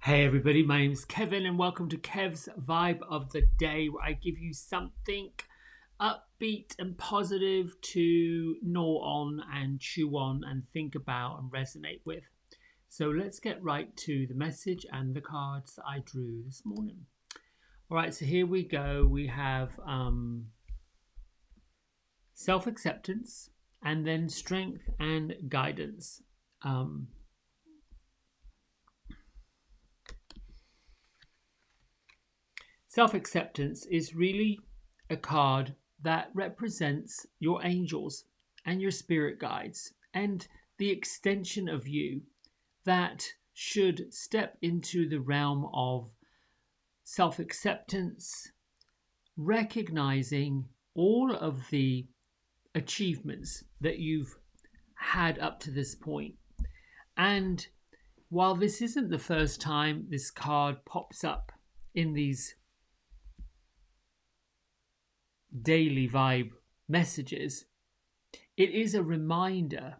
Hey everybody, my name is Kevin and welcome to Kev's Vibe of the Day, where I give you something upbeat and positive to gnaw on and chew on and think about and resonate with. So let's get right to the message and the cards that I drew this morning. All right, so here we go. We have self-acceptance and then strength and guidance. Um, Self-acceptance is really a card that represents your angels and your spirit guides and the extension of you that should step into the realm of self acceptance, recognizing all of the achievements that you've had up to this point. And while this isn't the first time this card pops up in these daily vibe messages, it is a reminder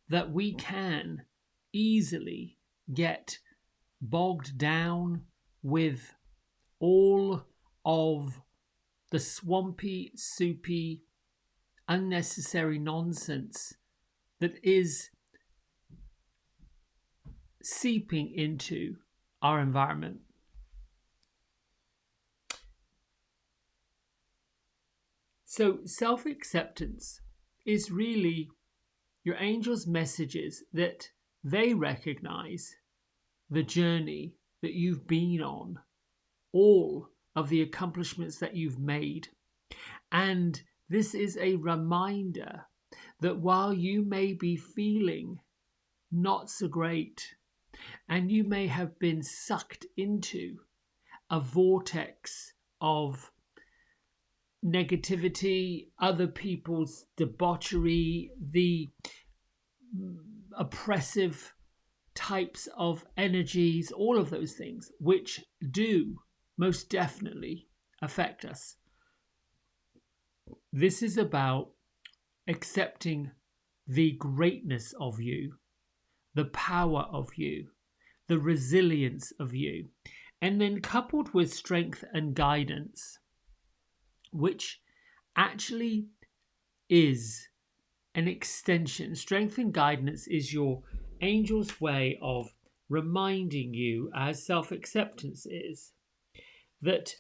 that we can easily get bogged down with all of the swampy, soupy, unnecessary nonsense that is seeping into our environment. So, self acceptance is really your angels' messages that they recognize the journey that you've been on, all of the accomplishments that you've made. And this is a reminder that while you may be feeling not so great, and you may have been sucked into a vortex of negativity, other people's debauchery, the oppressive types of energies, all of those things, which do most definitely affect us. This is about accepting the greatness of you, the power of you, the resilience of you, and then coupled with strength and guidance, which actually is an extension. Strength and guidance is your angel's way of reminding you, as self acceptance is, that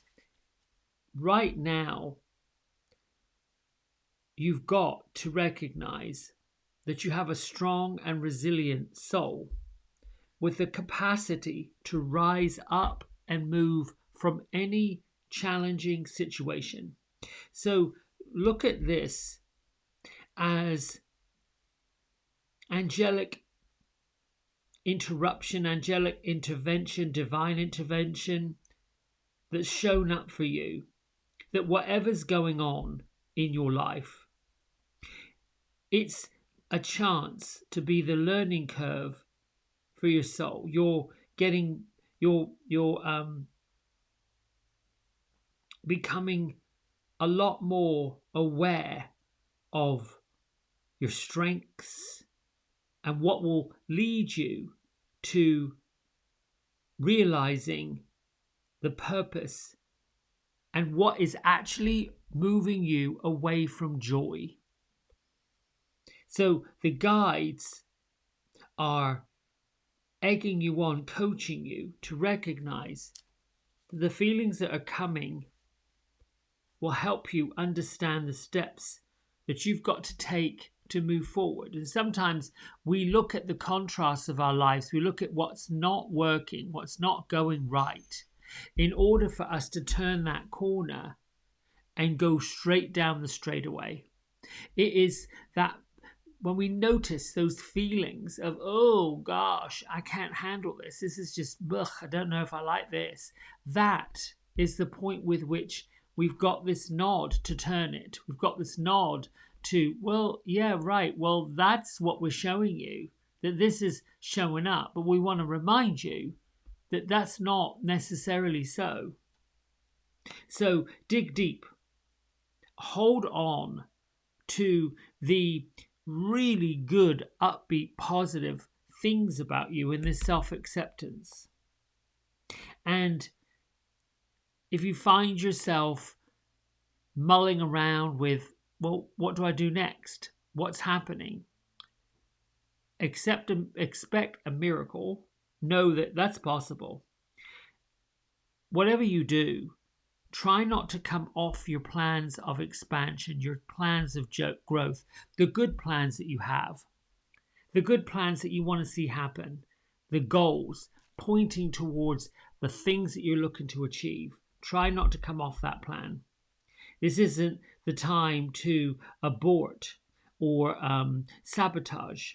right now you've got to recognize that you have a strong and resilient soul with the capacity to rise up and move from any challenging situation. So look at this as angelic interruption, angelic intervention, divine intervention that's shown up for you. That whatever's going on in your life, it's a chance to be the learning curve for your soul. You're getting, you're becoming a lot more aware of your strengths and what will lead you to realizing the purpose and what is actually moving you away from joy. So the guides are egging you on, coaching you to recognize that the feelings that are coming will help you understand the steps that you've got to take to move forward. And sometimes we look at the contrasts of our lives, we look at what's not working, what's not going right, in order for us to turn that corner and go straight down the straightaway. It is that when we notice those feelings of, oh gosh, I can't handle this, this is just, ugh, I don't know if I like this, that is the point with which we've got this nod to turn it. We've got this nod to, well, yeah, right, well, that's what we're showing you, that this is showing up, but we want to remind you that that's not necessarily so. So dig deep, hold on to the really good, upbeat, positive things about you in this self acceptance. And if you find yourself mulling around with, well, what do I do next? What's happening? Expect a miracle. Know that that's possible. Whatever you do, try not to come off your plans of expansion, your plans of growth, the good plans that you have, the good plans that you want to see happen, the goals pointing towards the things that you're looking to achieve. Try not to come off that plan. This isn't the time to abort or sabotage.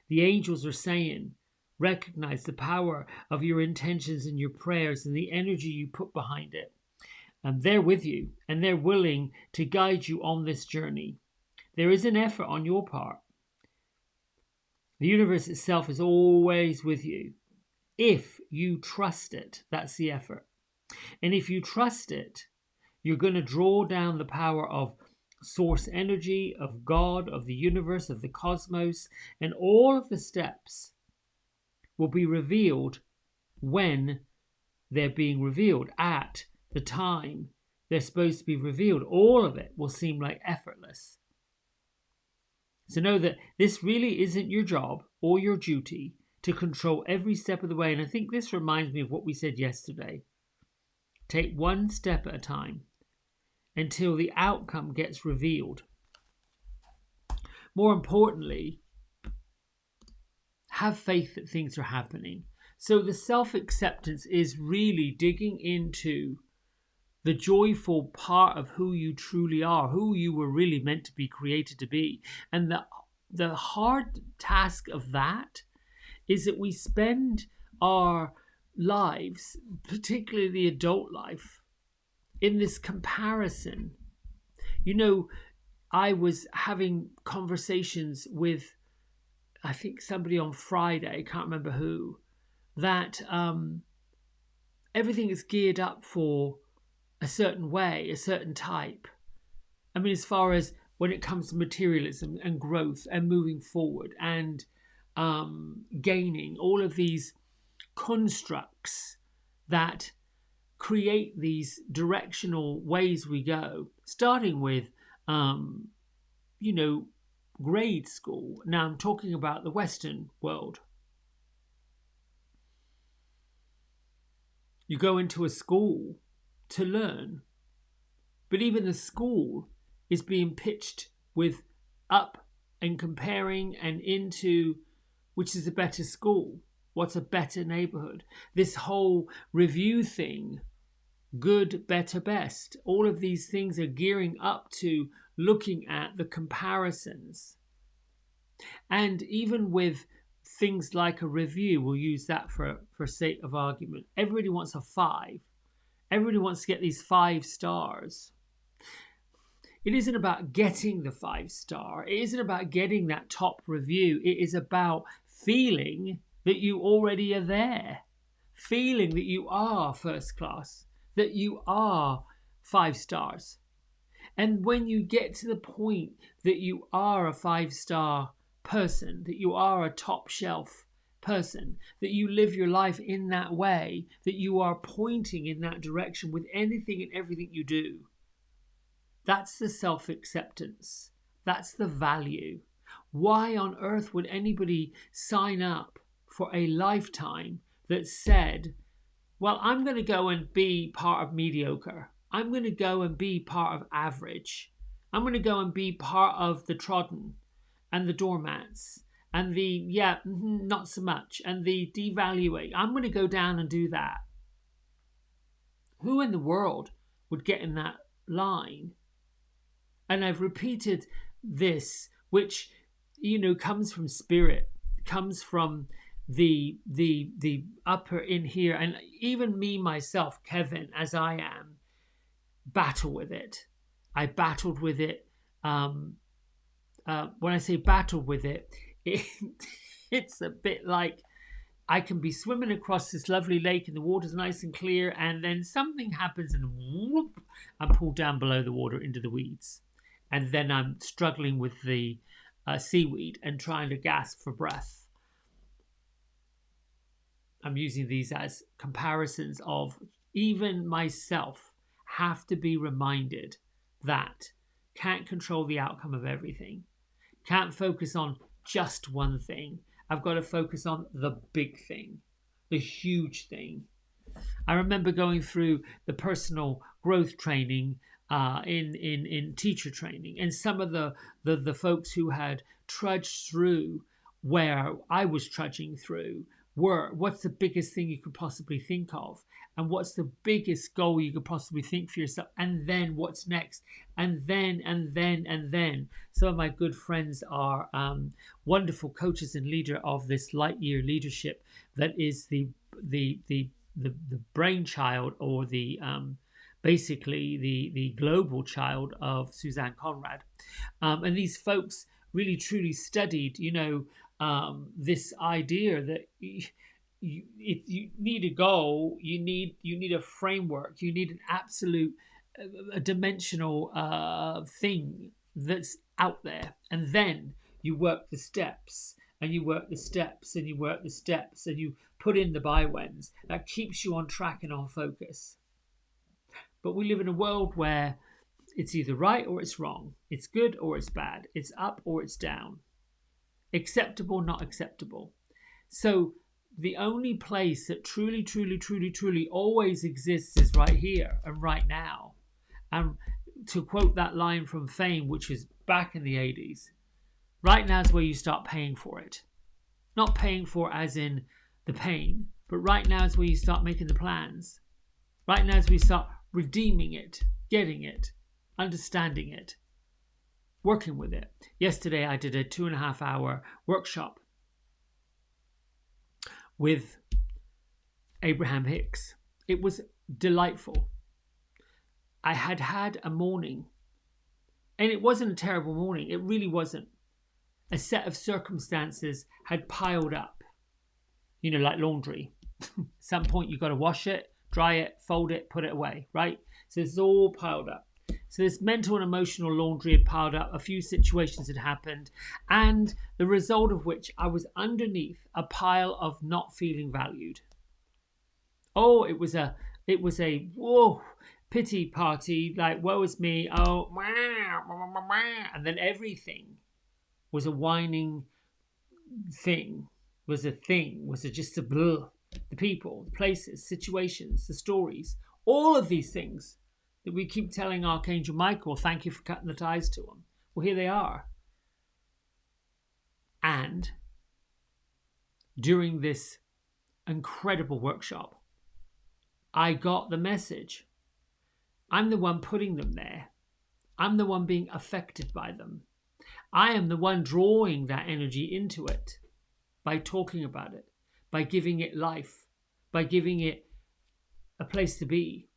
The angels are saying, recognize the power of your intentions and your prayers and the energy you put behind it. And they're with you and they're willing to guide you on this journey. There is an effort on your part. The universe itself is always with you. If you trust it, that's the effort. And if you trust it, you're going to draw down the power of source energy, of God, of the universe, of the cosmos, and all of the steps will be revealed when they're being revealed, at the time they're supposed to be revealed. All of it will seem like effortless. So know that this really isn't your job or your duty to control every step of the way. And I think this reminds me of what we said yesterday. Take one step at a time until the outcome gets revealed. More importantly, have faith that things are happening. So the self-acceptance is really digging into the joyful part of who you truly are, who you were really meant to be created to be. And the hard task of that is that we spend our lives, particularly the adult life, in this comparison. You know, I was having conversations with, I think, somebody on Friday, can't remember who, that everything is geared up for a certain way, a certain type. I mean, as far as when it comes to materialism and growth and moving forward and gaining, all of these constructs that create these directional ways we go, starting with, you know, grade school. Now I'm talking about the Western world. You go into a school to learn, but even the school is being pitched with up and comparing and into which is a better school, what's a better neighborhood. This whole review thing, good, better, best, all of these things are gearing up to looking at the comparisons. And even with things like a review, we'll use that for sake of argument. Everybody wants a 5. Everybody wants to get these 5 stars. It isn't about getting the 5-star. It isn't about getting that top review. It is about feeling that you already are there. Feeling that you are first class. That you are 5 stars. And when you get to the point that you are a 5-star person, that you are a top shelf person, that you live your life in that way, that you are pointing in that direction with anything and everything you do, that's the self-acceptance. That's the value. Why on earth would anybody sign up for a lifetime that said, well, I'm going to go and be part of mediocre. I'm going to go and be part of average. I'm going to go and be part of the trodden and the doormats and the, not so much, and the devaluate. I'm going to go down and do that. Who in the world would get in that line? And I've repeated this, which, comes from spirit, comes from the upper in here. And even me, myself, Kevin, as I am, battle with it. I battled with it. When I say battle with it, it's a bit like I can be swimming across this lovely lake and the water's nice and clear, and then something happens and whoop, I'm pulled down below the water into the weeds. And then I'm struggling with the seaweed and trying to gasp for breath. I'm using these as comparisons of even myself have to be reminded that can't control the outcome of everything, can't focus on just one thing. I've got to focus on the big thing, the huge thing. I remember going through the personal growth training in teacher training, and some of the folks who had trudged through where I was trudging through were, what's the biggest thing you could possibly think of, and what's the biggest goal you could possibly think for yourself, and then what's next, and then. Some of my good friends are wonderful coaches and leader of this light year leadership that is the the the brainchild, or the basically the global child of Suzanne Conrad. And these folks really truly studied, this idea that you need a goal, you need a framework, you need an absolute a dimensional thing that's out there, and then you work the steps, and you work the steps, and you work the steps, and you put in the bywens. That keeps you on track and on focus. But we live in a world where it's either right or it's wrong, it's good or it's bad, it's up or it's down, acceptable, not acceptable. So the only place that truly, truly, truly, truly always exists is right here and right now. And to quote that line from Fame, which is back in the 80s, right now is where you start paying for it. Not paying for as in the pain, but right now is where you start making the plans. Right now is where you start redeeming it, getting it, understanding it, working with it. Yesterday I did a 2.5 hour workshop with Abraham Hicks. It was delightful. I had had a morning, and it wasn't a terrible morning. It really wasn't. A set of circumstances had piled up, like laundry. At some point, you've got to wash it, dry it, fold it, put it away, right? So it's all piled up. So this mental and emotional laundry had piled up. A few situations had happened, and the result of which I was underneath a pile of not feeling valued. Oh, it was a whoa pity party, like woe is me. Oh, and then everything was a whining thing, was just a blur. The people, the places, situations, the stories, all of these things that we keep telling Archangel Michael, thank you for cutting the ties to them. Well, here they are. And during this incredible workshop, I got the message. I'm the one putting them there. I'm the one being affected by them. I am the one drawing that energy into it by talking about it, by giving it life, by giving it a place to be,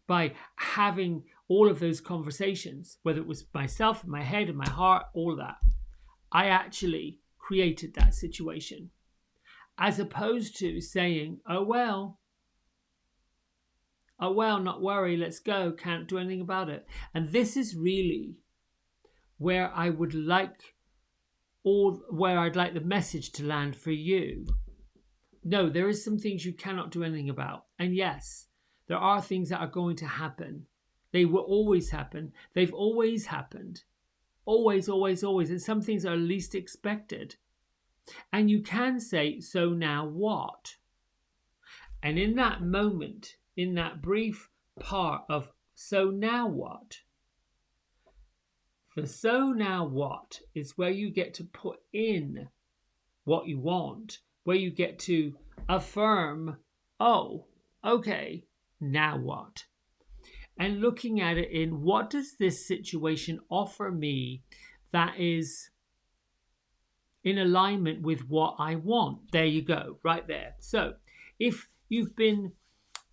by having all of those conversations, whether it was myself, in my head, in my heart, all of that. I actually created that situation, as opposed to saying, oh, well, not worry, let's go, can't do anything about it. And this is really where I'd like the message to land for you. No, there is some things you cannot do anything about. And yes, there are things that are going to happen. They will always happen. They've always happened. Always, always, always. And some things are least expected. And you can say, so now what? And in that moment, in that brief part of so now what? The so now what is where you get to put in what you want, where you get to affirm, oh, okay, now what? And looking at it in, what does this situation offer me that is in alignment with what I want? There you go, right there. So if you've been,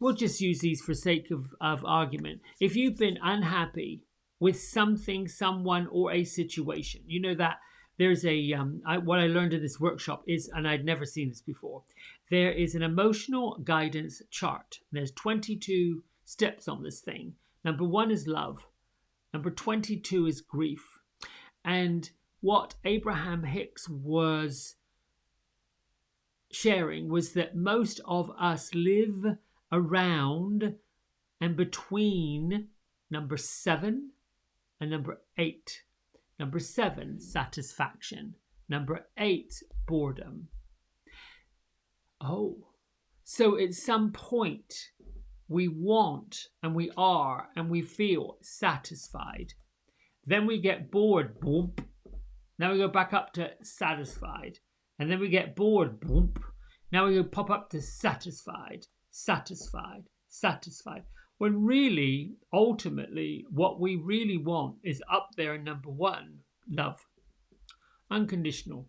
we'll just use these for sake of argument. If you've been unhappy with something, someone, or a situation, you know that there's what I learned in this workshop is, and I'd never seen this before, there is an emotional guidance chart. There's 22 steps on this thing. Number 1 is love. Number 22 is grief. And what Abraham Hicks was sharing was that most of us live around and between number 7 and number 8. Number 7, satisfaction. Number 8, boredom. Oh, so at some point we want and we are and we feel satisfied. Then we get bored, boom. Now we go back up to satisfied. And then we get bored, boom. Now we go pop up to satisfied, satisfied, satisfied. When really, ultimately, what we really want is up there in number 1, love. Unconditional,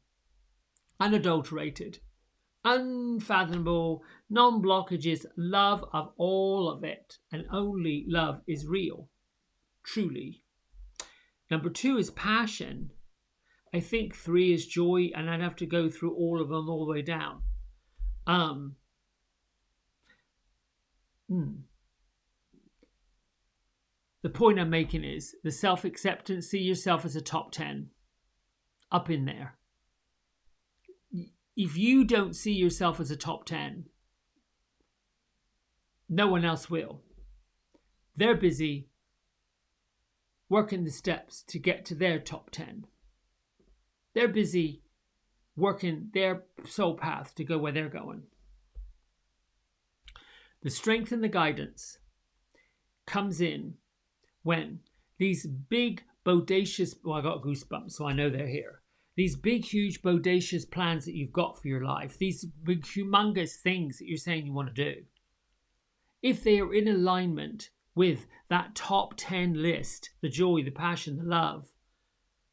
unadulterated, unfathomable, non-blockages, love of all of it. And only love is real, truly. Number 2 is passion. I think 3 is joy, and I'd have to go through all of them all the way down. The point I'm making is the self-acceptance. See yourself as a top 10, up in there. If you don't see yourself as a top 10, no one else will. They're busy working the steps to get to their top 10. They're busy working their soul path to go where they're going. The strength and the guidance comes in when these big, bodacious, well, I got goosebumps, so I know they're here. These big, huge, bodacious plans that you've got for your life, these big, humongous things that you're saying you want to do, if they are in alignment with that top 10 list, the joy, the passion, the love,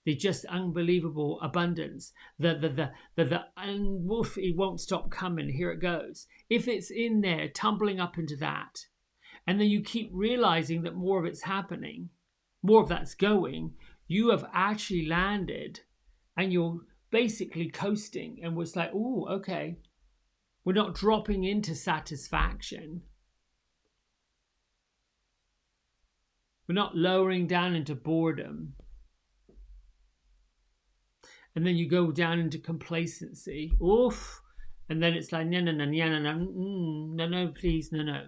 the just unbelievable abundance, and woof, it won't stop coming, here it goes. If it's in there, tumbling up into that, and then you keep realizing that more of it's happening, more of that's going, you have actually landed and you're basically coasting, and it's like, oh, okay, we're not dropping into satisfaction. We're not lowering down into boredom. And then you go down into complacency. Oof. And then it's like, no, please, no.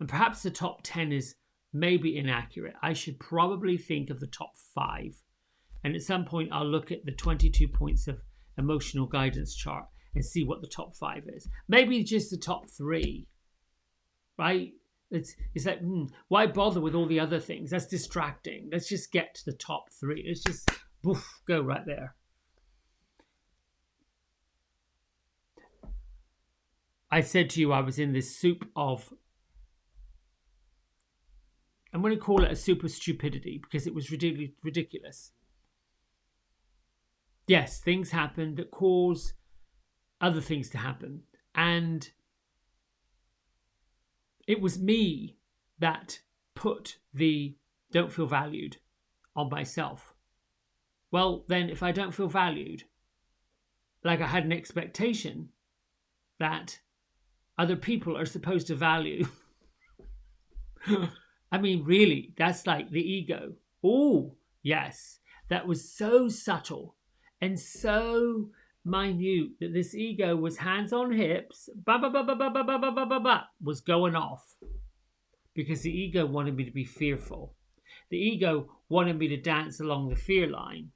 And perhaps the top 10 is maybe inaccurate. I should probably think of the top 5. And at some point, I'll look at the 22 points of emotional guidance chart and see what the top 5 is. Maybe just the top 3, right? It's like, why bother with all the other things? That's distracting. Let's just get to the top 3. Let's just go right there. I said to you I was in this soup of, I'm going to call it a soup of stupidity because it was ridiculous. Yes, things happen that cause other things to happen. And it was me that put the don't feel valued on myself. Well, then if I don't feel valued, like I had an expectation that other people are supposed to value. I mean, really, that's like the ego. Oh, yes, that was so subtle and so minute that this ego was hands on hips, was going off because the ego wanted me to be fearful. The ego wanted me to dance along the fear line,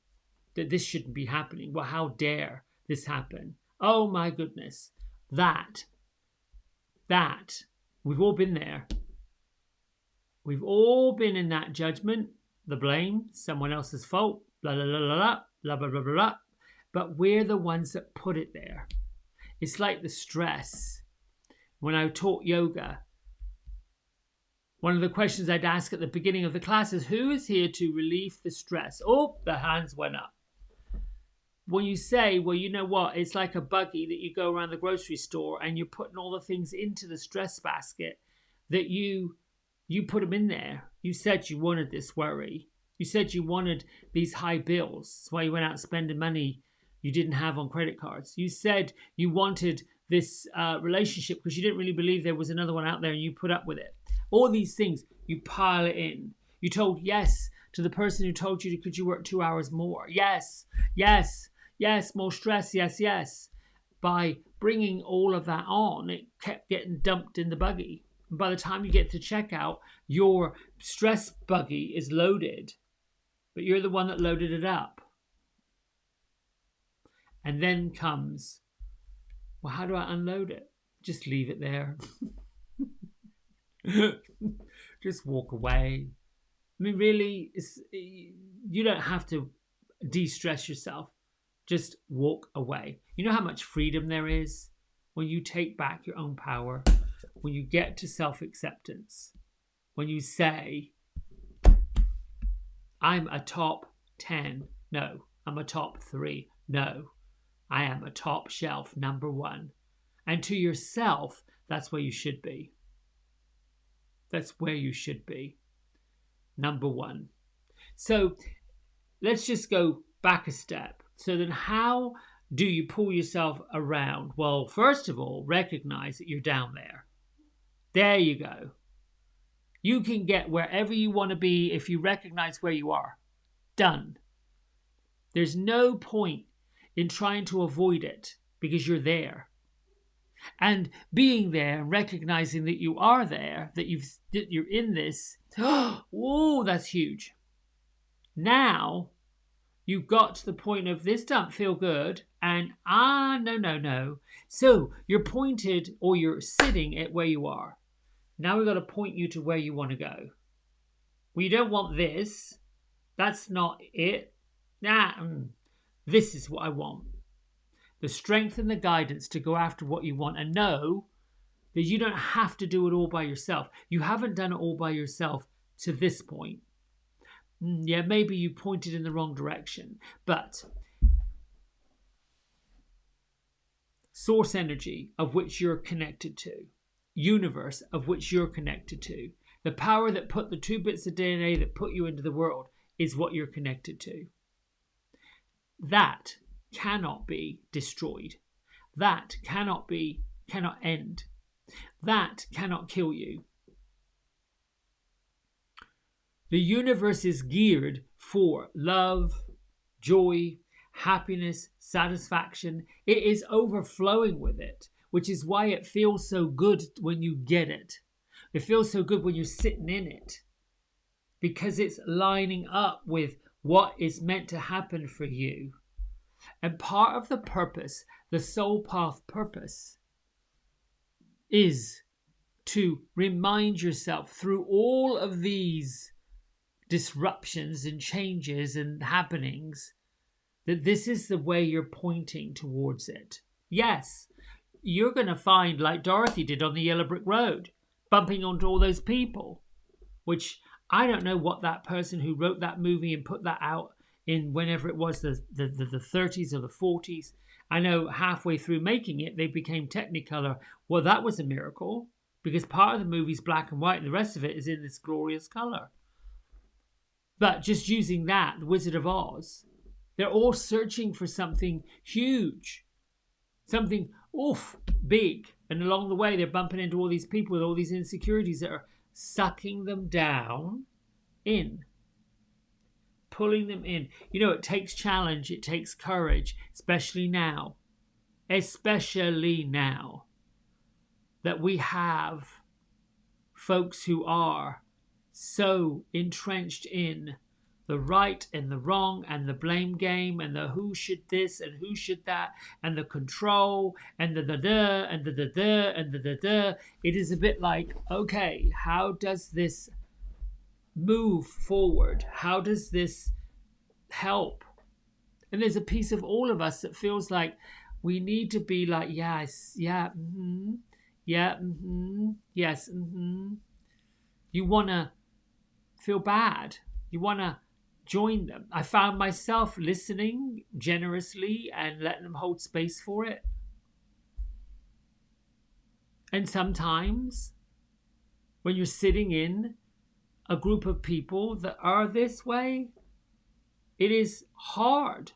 that this shouldn't be happening. Well, how dare this happen? Oh my goodness. That, we've all been there. We've all been in that judgment, the blame, someone else's fault, blah, blah, blah, blah, blah, blah, blah, blah, blah. But we're the ones that put it there. It's like the stress. When I taught yoga, one of the questions I'd ask at the beginning of the class is, who is here to relieve the stress? Oh, the hands went up. When you say, well, you know what, it's like a buggy that you go around the grocery store and you're putting all the things into the stress basket that you put them in there. You said you wanted this worry. You said you wanted these high bills. That's why you went out spending money you didn't have on credit cards. You said you wanted this relationship because you didn't really believe there was another one out there and you put up with it. All these things, you pile it in. You told yes to the person who told you, could you work 2 hours more? Yes, more stress, yes. by bringing all of that on, it kept getting dumped in the buggy. And by the time you get to checkout, your stress buggy is loaded, but you're the one that loaded it up. And then comes, well, how do I unload it? Just leave it there. Just walk away. I mean, really, you don't have to de-stress yourself. Just walk away. You know how much freedom there is when you take back your own power, when you get to self-acceptance, when you say, I'm a top 10. No, I'm a top 3. No, I am a top shelf number 1. And to yourself, that's where you should be. That's where you should be. Number 1. So let's just go back a step. So then how do you pull yourself around? Well, first of all, recognize that you're down there. There you go. You can get wherever you want to be if you recognize where you are. Done. There's no point in trying to avoid it because you're there. And being there and recognizing that you are there, that you're in this, oh, that's huge. Now you've got to the point of this don't feel good, and no. So you're pointed, or you're sitting at where you are. Now we've got to point you to where you want to go. Well, you don't want this. That's not it. This is what I want. The strength and the guidance to go after what you want, and know that you don't have to do it all by yourself. You haven't done it all by yourself to this point. Yeah, maybe you pointed in the wrong direction, but source energy of which you're connected to, universe of which you're connected to, the power that put the 2 bits of DNA that put you into the world is what you're connected to. That cannot be destroyed. That cannot end. That cannot kill you. The universe is geared for love, joy, happiness, satisfaction. It is overflowing with it, which is why it feels so good when you get it. It feels so good when you're sitting in it, because it's lining up with what is meant to happen for you. And part of the purpose, the soul path purpose, is to remind yourself through all of these disruptions and changes and happenings that this is the way you're pointing towards it. Yes, you're going to find, like Dorothy did on the Yellow Brick Road, bumping onto all those people, which I don't know what that person who wrote that movie and put that out in whenever it was, the 30s or the 40s. I know halfway through making it, they became Technicolor. Well, that was a miracle, because part of the movie's black and white and the rest of it is in this glorious color. But just using that, The Wizard of Oz, they're all searching for something huge, something big. And along the way, they're bumping into all these people with all these insecurities that are sucking them down in, pulling them in. You know, it takes challenge, it takes courage, especially now that we have folks who are so entrenched in the right and the wrong and the blame game and the who should this and who should that and the control and the da-da and the da-da and the da-da. It is a bit like, okay, how does this move forward? How does this help? And there's a piece of all of us that feels like we need to be like, yes, yeah, yeah, yes, You want to feel bad. You want to join them. I found myself listening generously and letting them hold space for it. And sometimes when you're sitting in a group of people that are this way, it is hard.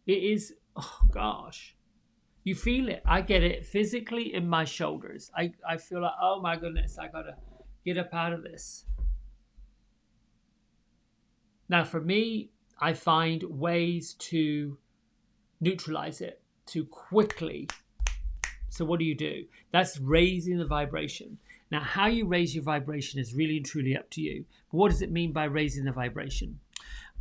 It is, oh gosh, you feel it. I get it physically in my shoulders. I feel like, oh my goodness, I gotta get up out of this. Now for me, I find ways to neutralize it, to quickly So what do? That's raising the vibration. Now, how you raise your vibration is really and truly up to you. But what does it mean by raising the vibration?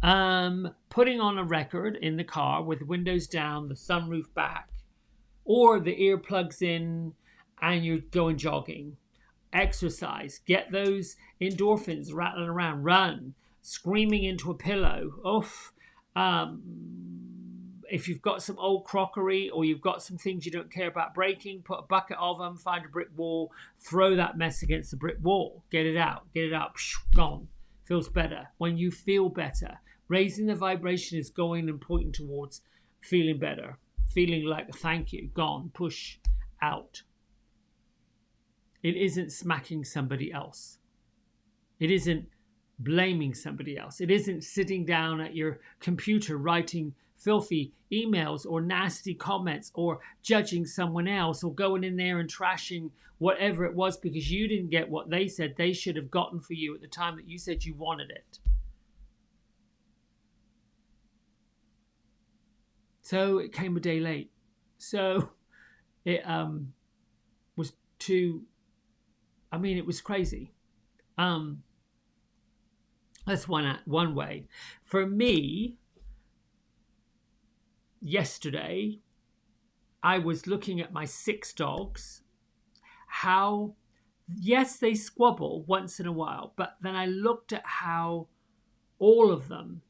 Putting on a record in the car with the windows down, the sunroof back, or the earplugs in, and you're going jogging. Exercise, get those endorphins rattling around, run, screaming into a pillow. Oof. If you've got some old crockery or you've got some things you don't care about breaking, put a bucket of them, find a brick wall, throw that mess against the brick wall. Get it out, gone. Feels better. When you feel better, raising the vibration is going and pointing towards feeling better, feeling like thank you, gone, push out. It isn't smacking somebody else. It isn't blaming somebody else. It isn't sitting down at your computer writing filthy emails or nasty comments or judging someone else or going in there and trashing whatever it was because you didn't get what they said they should have gotten for you at the time that you said you wanted it. So it came a day late. So it was too... I mean, it was crazy. That's one way. For me, yesterday, I was looking at my 6 dogs. How, yes, they squabble once in a while, but then I looked at how all of them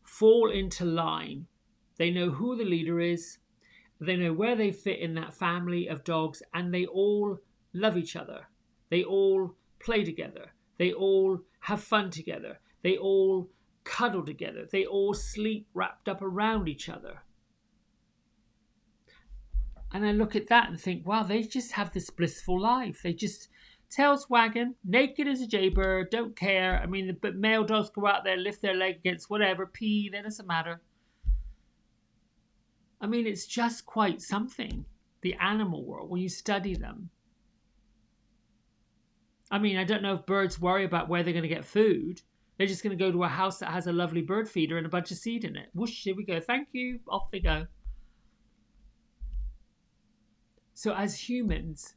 fall into line. They know who the leader is. They know where they fit in that family of dogs, and they all love each other. They all play together. They all have fun together. They all cuddle together. They all sleep wrapped up around each other. And I look at that and think, wow, they just have this blissful life. They just tails wagging, naked as a jaybird, don't care. I mean, but male dogs go out there, lift their leg against whatever, pee, that doesn't matter. I mean, it's just quite something, the animal world, when you study them. I mean, I don't know if birds worry about where they're going to get food. They're just going to go to a house that has a lovely bird feeder and a bunch of seed in it. Whoosh, here we go. Thank you. Off they go. So as humans,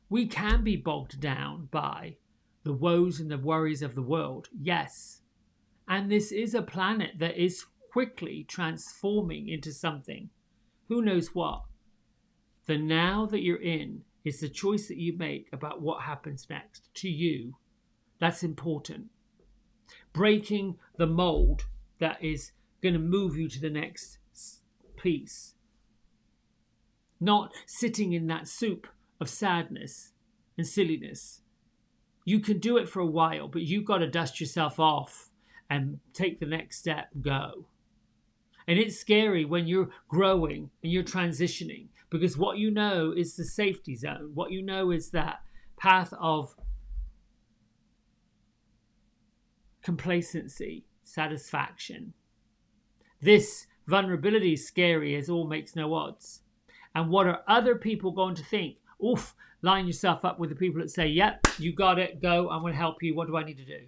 we can be bogged down by the woes and the worries of the world. Yes. And this is a planet that is quickly transforming into something. Who knows what? The now that you're in is the choice that you make about what happens next to you. That's important. Breaking the mold that is going to move you to the next piece. Not sitting in that soup of sadness and silliness. You can do it for a while, but you've got to dust yourself off and take the next step and go. And it's scary when you're growing and you're transitioning, because what you know is the safety zone. What you know is that path of complacency, satisfaction. This vulnerability is scary as all makes no odds. And what are other people going to think? Oof, line yourself up with the people that say, yep, you got it, go, I'm going to help you. What do I need to do?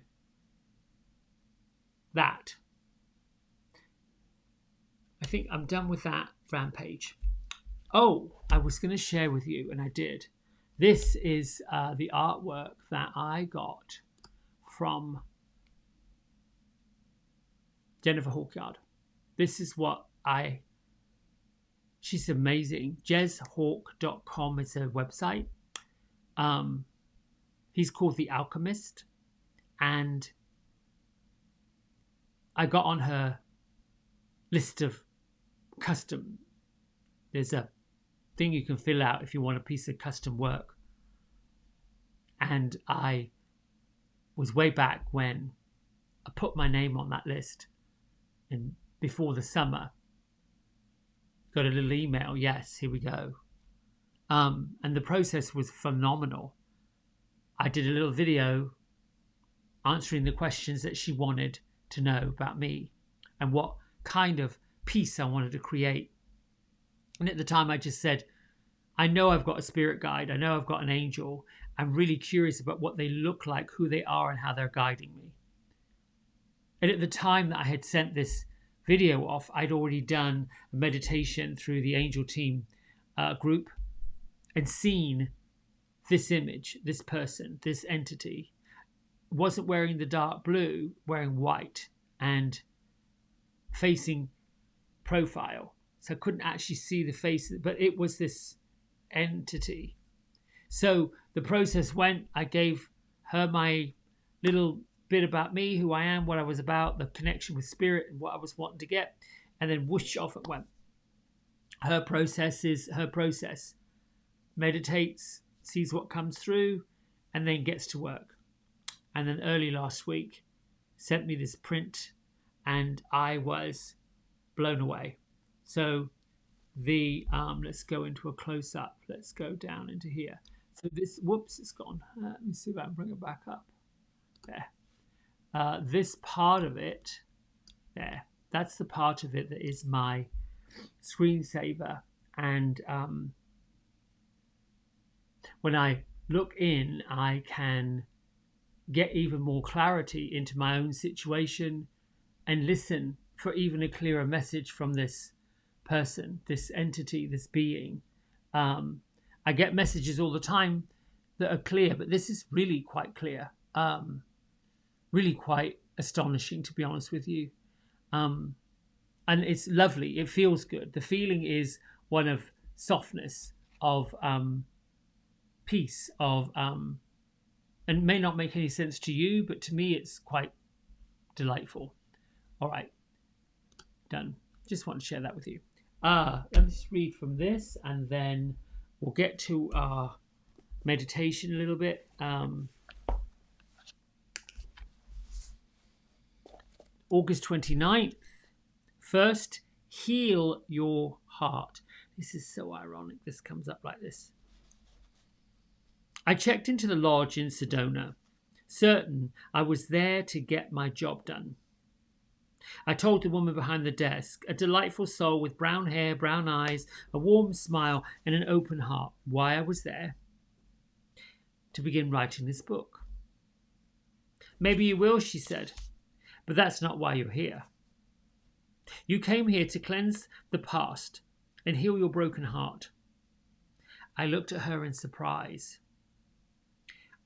That. I think I'm done with that rampage. Oh, I was going to share with you, and I did. This is the artwork that I got from Jennifer Hawkyard. This is what she's amazing. jezhawk.com is her website. He's called The Alchemist. And I got on her list of custom. There's a thing you can fill out if you want a piece of custom work. And I was way back when I put my name on that list. And before the summer, got a little email. Yes, here we go. And the process was phenomenal. I did a little video answering the questions that she wanted to know about me and what kind of piece I wanted to create. And at the time I just said, I know I've got a spirit guide. I know I've got an angel. I'm really curious about what they look like, who they are, and how they're guiding me. And at the time that I had sent this video off, I'd already done a meditation through the Angel Team group and seen this image, this person, this entity, wasn't wearing the dark blue, wearing white and facing profile. So I couldn't actually see the face, but it was this entity. So the process went, I gave her my little bit about me, who I am, what I was about, the connection with spirit and what I was wanting to get, and then whoosh, off it went. Her process is her process. Meditates, sees what comes through, and then gets to work. And then early last week sent me this print, and I was blown away. So the let's go into a close up. Let's go down into here. So this, whoops, it's gone. Let me see if I can bring it back up. There. This part of it, there. That's the part of it that is my screensaver. And when I look in, I can get even more clarity into my own situation and listen for even a clearer message from this person, this entity, this being. I get messages all the time that are clear, but this is really quite clear, really quite astonishing, to be honest with you. And it's lovely. It feels good. The feeling is one of softness, of peace, of and may not make any sense to you, but to me it's quite delightful. All right, done. Just want to share that with you. Let me just read from this, and then we'll get to our meditation a little bit. August 29th. First, heal your heart. This is so ironic. This comes up like this. I checked into the lodge in Sedona, certain I was there to get my job done. I told the woman behind the desk, a delightful soul with brown hair, brown eyes, a warm smile, and an open heart, why I was there. To begin writing this book. Maybe you will, she said, but that's not why you're here. You came here to cleanse the past and heal your broken heart. I looked at her in surprise.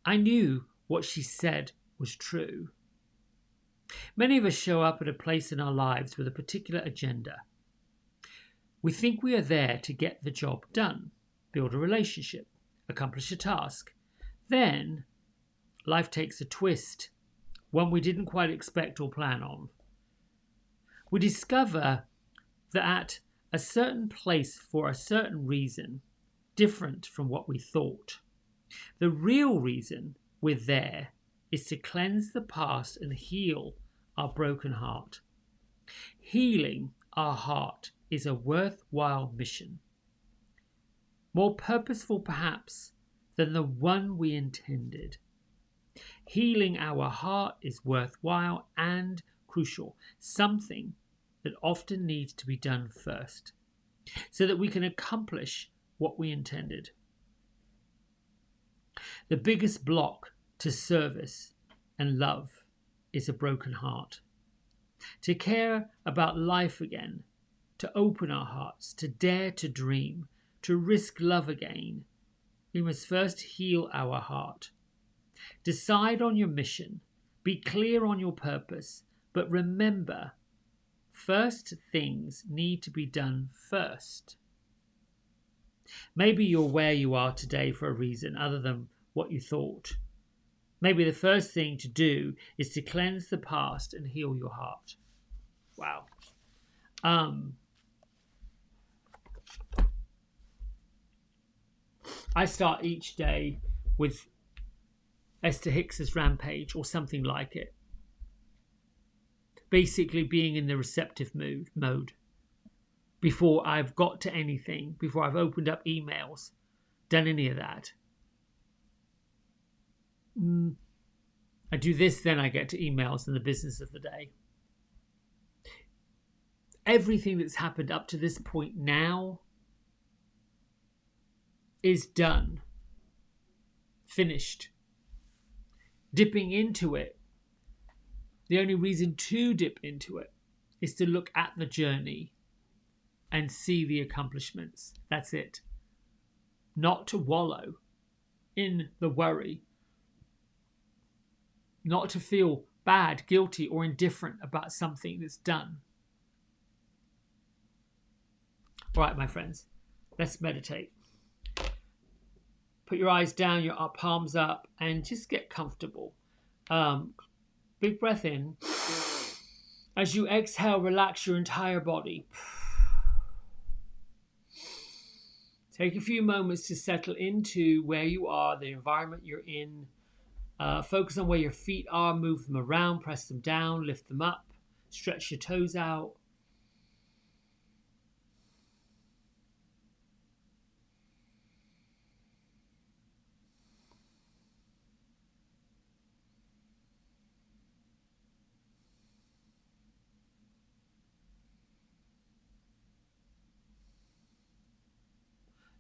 I knew what she said was true. Many of us show up at a place in our lives with a particular agenda. We think we are there to get the job done, build a relationship, accomplish a task. Then life takes a twist, one we didn't quite expect or plan on. We discover that at a certain place for a certain reason, different from what we thought. The real reason we're there is to cleanse the past and heal our broken heart. Healing our heart is a worthwhile mission. More purposeful, perhaps, than the one we intended. Healing our heart is worthwhile and crucial, something that often needs to be done first, so that we can accomplish what we intended. The biggest block to service and love is a broken heart. To care about life again, to open our hearts, to dare to dream, to risk love again, we must first heal our heart. Decide on your mission, be clear on your purpose, but remember, first things need to be done first. Maybe you're where you are today for a reason other than what you thought. Maybe the first thing to do is to cleanse the past and heal your heart. Wow. I start each day with Esther Hicks's Rampage or something like it. Basically being in the receptive mode. Before I've got to anything, before I've opened up emails, done any of that. I do this, then I get to emails and the business of the day. Everything that's happened up to this point now is done. Finished. Dipping into it, the only reason to dip into it is to look at the journey and see the accomplishments. That's it. not to wallow in the worry, not to feel bad, guilty, or indifferent about something that's done. All right, my friends, let's meditate. Put your eyes down, your palms up, and just get comfortable. Big breath in. As you exhale, relax your entire body. Take a few moments to settle into where you are, the environment you're in. Focus on where your feet are, move them around, press them down, lift them up, stretch your toes out.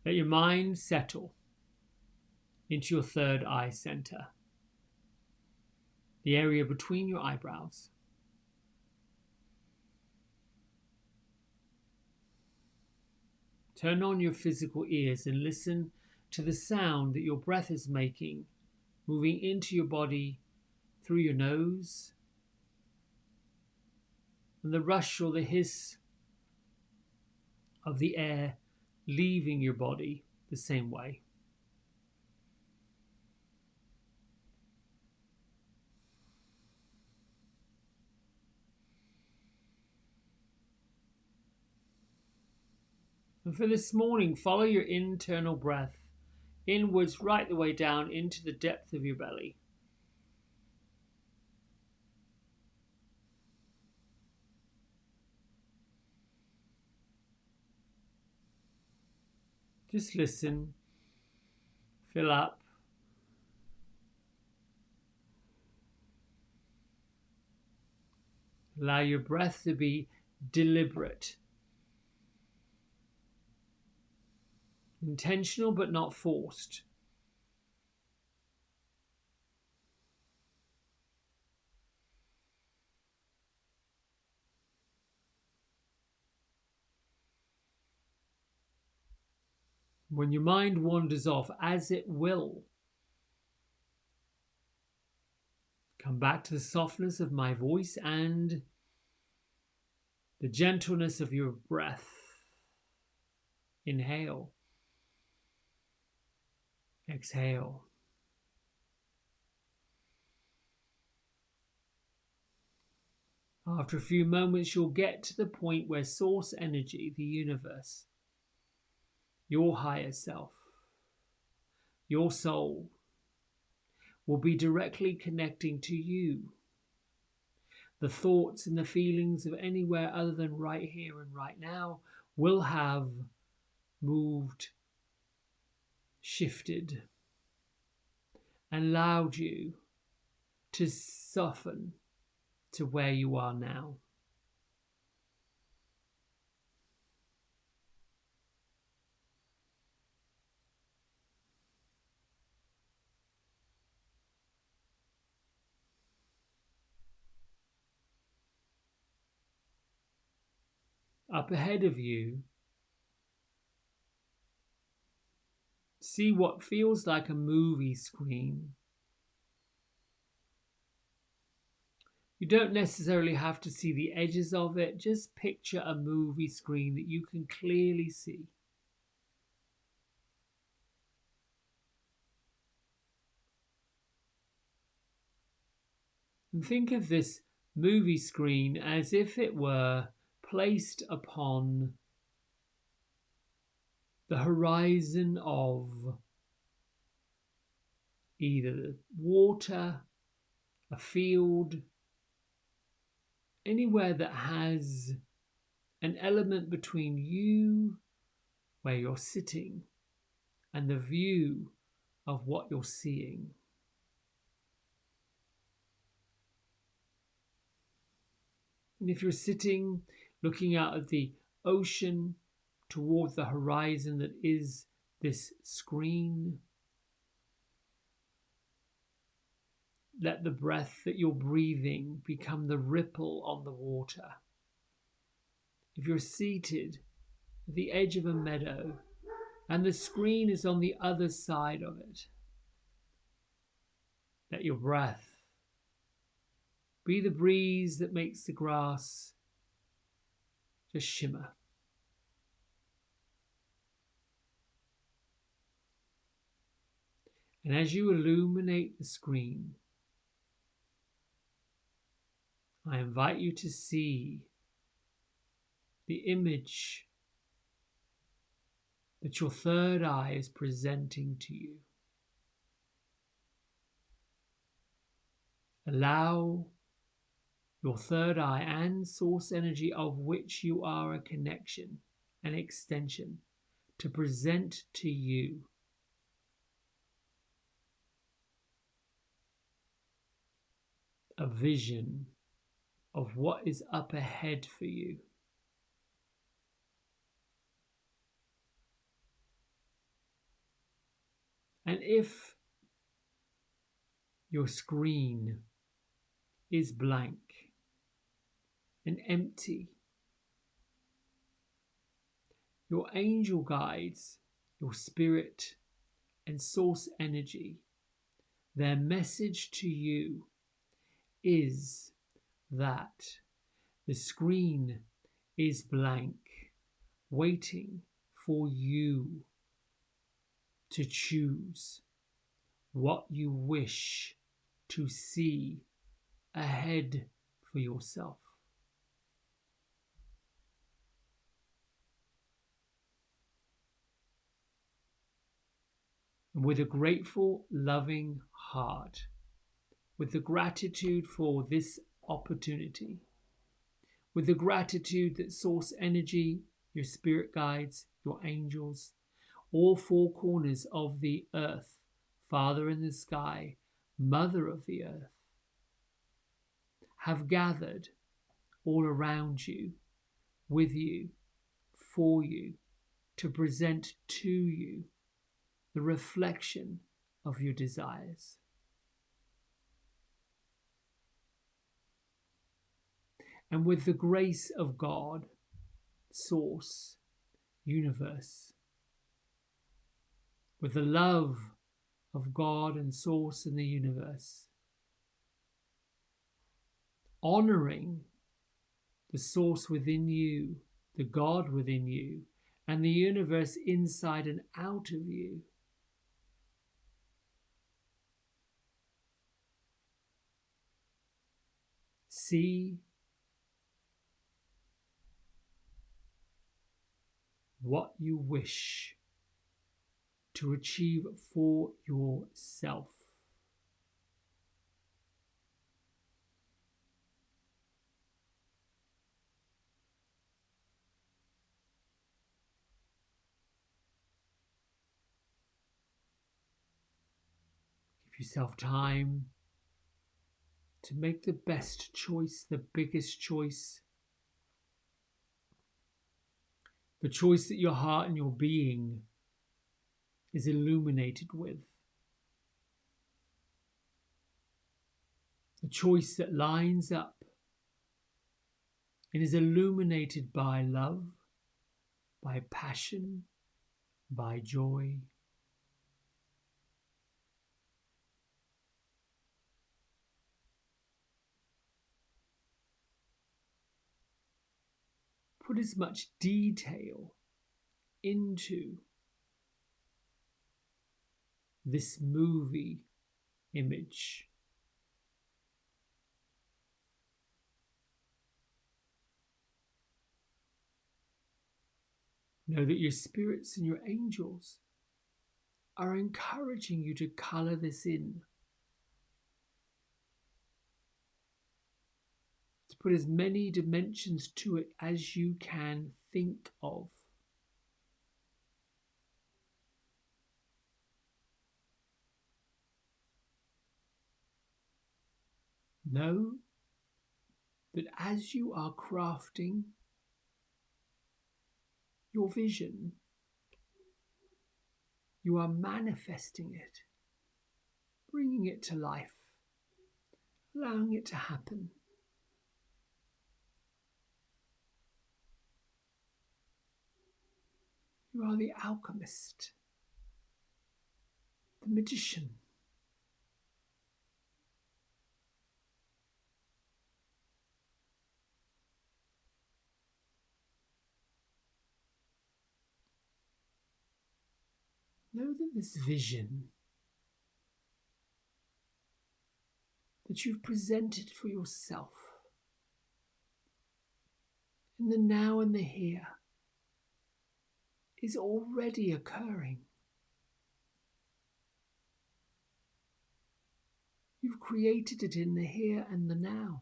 Let your mind settle into your third eye center, the area between your eyebrows. Turn on your physical ears and listen to the sound that your breath is making, moving into your body through your nose, and the rush or the hiss of the air leaving your body the same way. And for this morning, follow your internal breath inwards right the way down into the depth of your belly. Just listen, fill up. Allow your breath to be deliberate, intentional but not forced. When your mind wanders off, as it will, come back to the softness of my voice and the gentleness of your breath. Inhale, exhale. After a few moments, you'll get to the point where source energy, the universe, your higher self, your soul, will be directly connecting to you. The thoughts and the feelings of anywhere other than right here and right now will have moved, shifted, and allowed you to soften to where you are now. Up ahead of you, see what feels like a movie screen. You don't necessarily have to see the edges of it, just picture a movie screen that you can clearly see. And think of this movie screen as if it were placed upon the horizon of either water, a field, anywhere that has an element between you, where you're sitting, and the view of what you're seeing. And if you're sitting looking out at the ocean towards the horizon that is this screen, let the breath that you're breathing become the ripple on the water. If you're seated at the edge of a meadow, And the screen is on the other side of it. Let your breath be the breeze that makes the grass just shimmer. And as you illuminate the screen, I invite you to see the image that your third eye is presenting to you. Allow your third eye and source energy, of which you are a connection, an extension, to present to you a vision of what is up ahead for you. And if your screen is blank and empty, your angel guides, your spirit and source energy, their message to you is that the screen is blank, waiting for you to choose what you wish to see ahead for yourself. And with a grateful, loving heart, with the gratitude for this opportunity, with the gratitude that source energy, your spirit guides, your angels, all four corners of the earth, Father in the sky, Mother of the earth, have gathered all around you, with you, for you, to present to you the reflection of your desires. And with the grace of God, Source, Universe, with the love of God and Source in the universe, honoring the Source within you, the God within you, and the universe inside and out of you, see what you wish to achieve for yourself. Give yourself time to make the best choice, the biggest choice, the choice that your heart and your being is illuminated with. The choice that lines up and is illuminated by love, by passion, by joy. Put as much detail into this movie image. Know that your spirits and your angels are encouraging you to colour this in, to put as many dimensions to it as you can think of. Know that as you are crafting your vision, you are manifesting it, bringing it to life, allowing it to happen. You are the alchemist, the magician. Know that this vision that you've presented for yourself in the now and the here is already occurring. You've created it in the here and the now.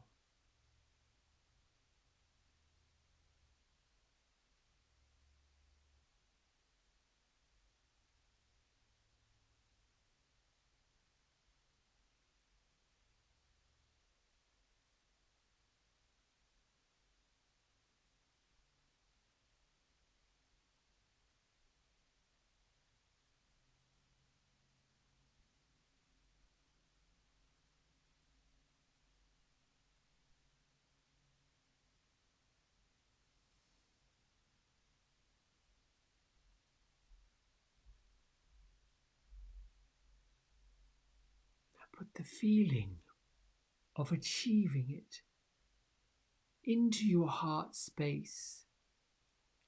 Put the feeling of achieving it into your heart space.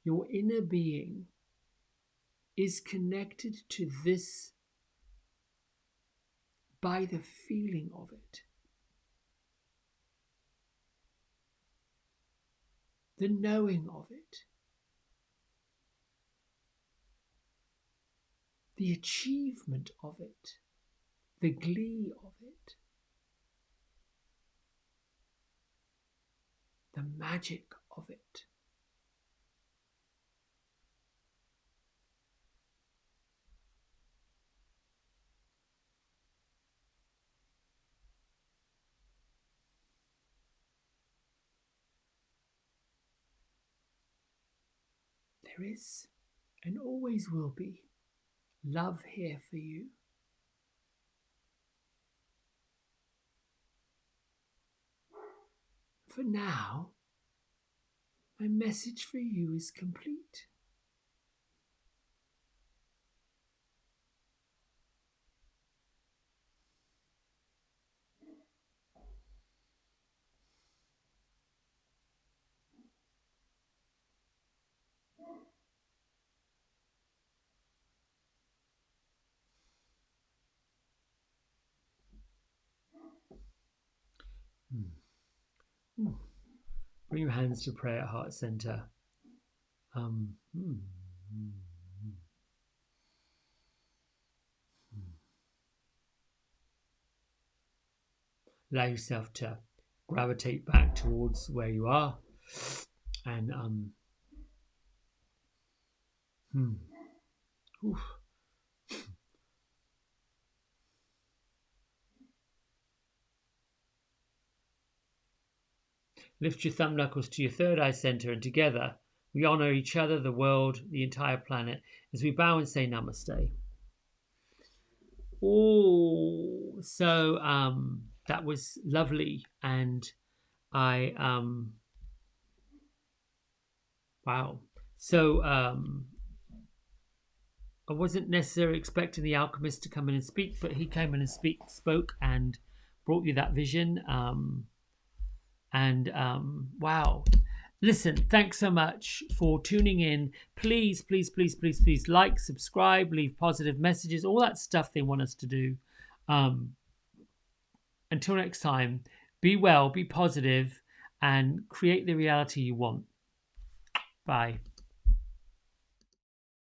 Your inner being is connected to this by the feeling of it. The knowing of it. The achievement of it. The glee of it. The magic of it. There is and always will be love here for you. For now, my message for you is complete. Bring your hands to prayer at heart center. Allow yourself to gravitate back towards where you are, and lift your thumb knuckles to your third eye center, and together we honor each other, the world, the entire planet, as we bow and say namaste. Oh, so that was lovely, and I wow. So I wasn't necessarily expecting the alchemist to come in and speak, but he came in and spoke, and brought you that vision. Wow. Listen, thanks so much for tuning in. Please, please, please, please, please like, subscribe, leave positive messages, all that stuff they want us to do. Until next time, be well, be positive, and create the reality you want. Bye.